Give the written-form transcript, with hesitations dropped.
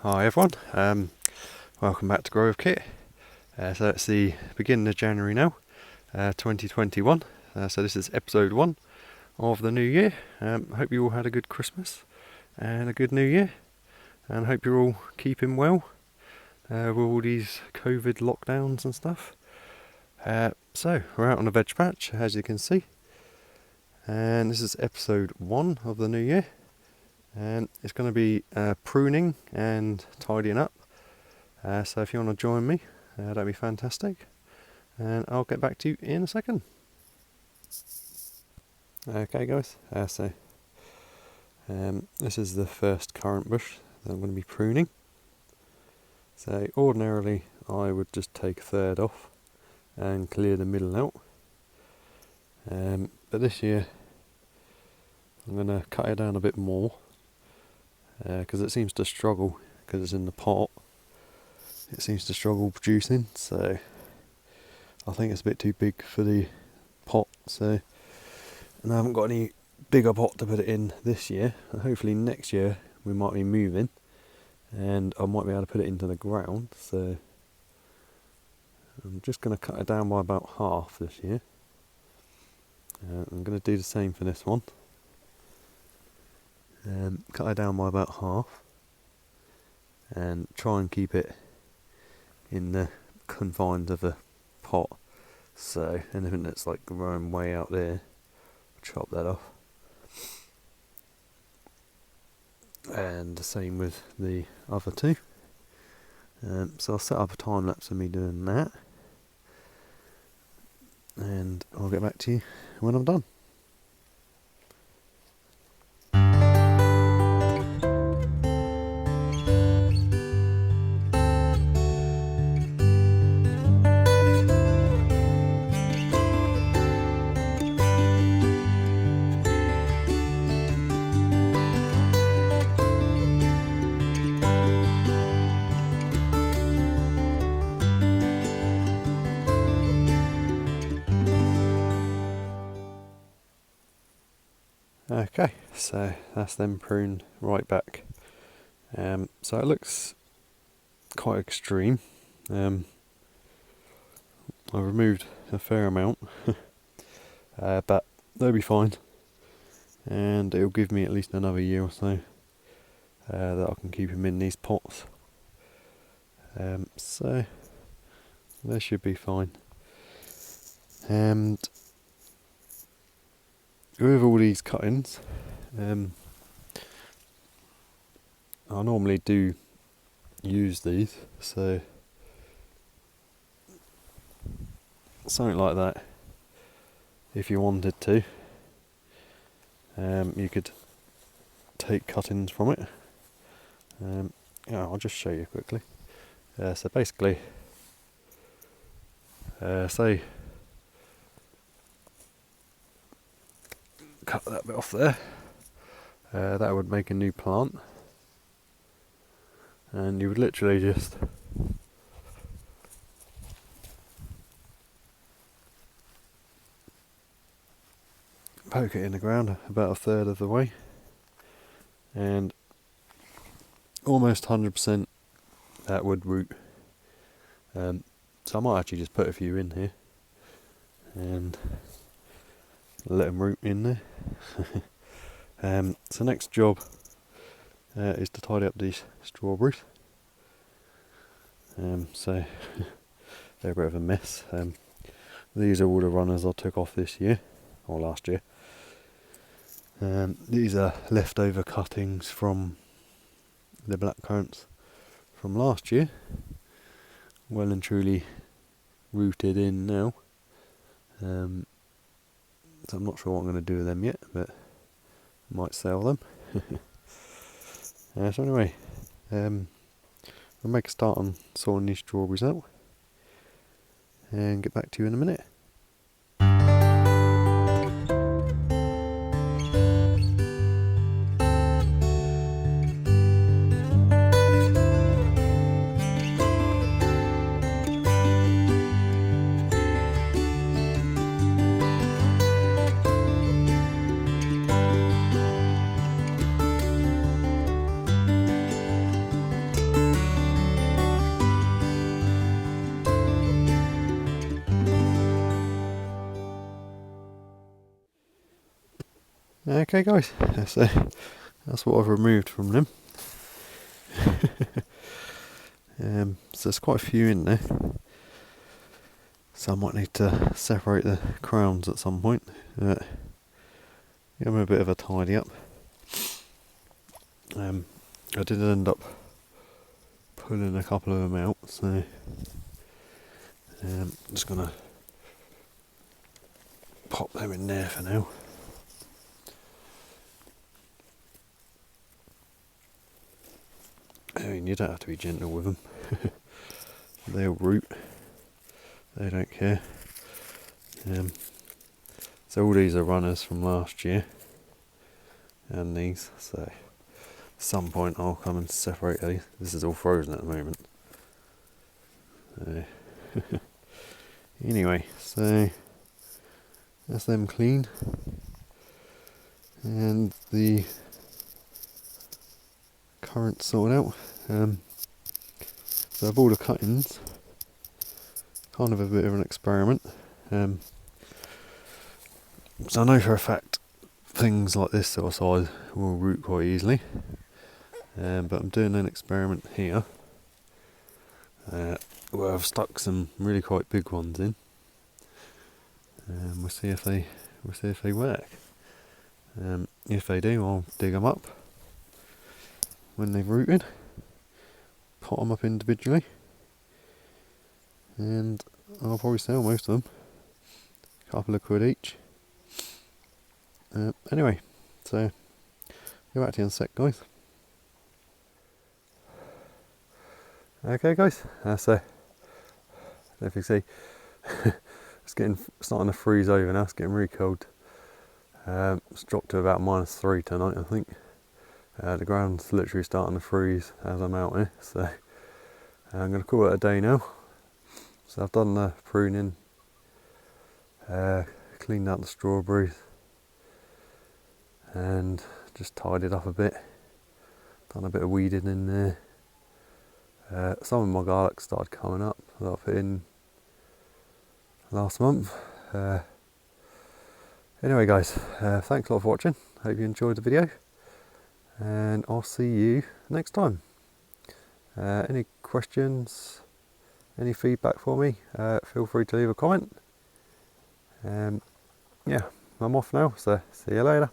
Hi everyone, welcome back to Grow with Kit. So it's the beginning of January now, 2021. So this is episode 1 of the new year. I hope you all had a good Christmas and a good new year, and hope you're all keeping well with all these COVID lockdowns and stuff. So we're out on a veg patch, as you can see, and this is episode 1 of the new year. And it's going to be pruning and tidying up. So if you want to join me, that'd be fantastic. And I'll get back to you in a second. Okay guys, this is the first currant bush that I'm going to be pruning. So ordinarily I would just take a third off and clear the middle out. But this year I'm going to cut it down a bit more. Because it seems to struggle, because it's in the pot, it seems to struggle producing, so I think it's a bit too big for the pot, and I haven't got any bigger pot to put it in this year. Hopefully next year we might be moving and I might be able to put it into the ground, so I'm just going to cut it down by about half this year. I'm going to do the same for this one. Cut it down by about half and try and keep it in the confines of the pot, so anything that's like growing way out there, chop that off. And the same with the other two. So I'll set up a time lapse of me doing that, and I'll get back to you when I'm done. Okay, so that's them pruned right back. So it looks quite extreme. I removed a fair amount, but they'll be fine, and it'll give me at least another year or so that I can keep them in these pots. So they should be fine. And with all these cuttings, I normally do use these, so something like that, if you wanted to, you could take cuttings from it. I'll just show you quickly. So basically, say cut that bit off there, that would make a new plant, and you would literally just poke it in the ground about a third of the way, and almost 100% that would root. So I might actually just put a few in here and let them root in there. So next job is to tidy up these strawberries. So they're a bit of a mess. These are all the runners I took off this year, or last year. These are leftover cuttings from the black currants from last year, well and truly rooted in now. So I'm not sure what I'm going to do with them yet, but I might sell them. So anyway, I'll make a start on sorting these strawberries out and get back to you in a minute. Okay guys, so that's what I've removed from them. So there's quite a few in there, so I might need to separate the crowns at some point. Give them a bit of a tidy up. I did end up pulling a couple of them out, so I'm just going to pop them in there for now. I mean, you don't have to be gentle with them. They'll root. They don't care. So all these are runners from last year, and these. So at some point I'll come and separate these. This is all frozen at the moment. Anyway, so that's them clean, and the currant sorted out. So of all the cuttings, kind of a bit of an experiment. So I know for a fact things like this sort of size will root quite easily, but I'm doing an experiment here where I've stuck some really quite big ones in. We'll see if they work. If they do, I'll dig them up when they've rooted, pot them up individually, and I'll probably sell most of them, a couple of quid each. Anyway, so go back to you in a sec, guys. Okay guys, so I don't know if you see, it's starting to freeze over now. It's getting really cold. It's dropped to about -3 tonight, I think. The ground's literally starting to freeze as I'm out here, so I'm going to call it a day now. So I've done the pruning, cleaned out the strawberries, and just tidied up a bit. Done a bit of weeding in there. Some of my garlic started coming up that I put in last month. Anyway guys, thanks a lot for watching. Hope you enjoyed the video, and I'll see you next time. Any questions, any feedback for me, feel free to leave a comment. Yeah, I'm off now, so see you later.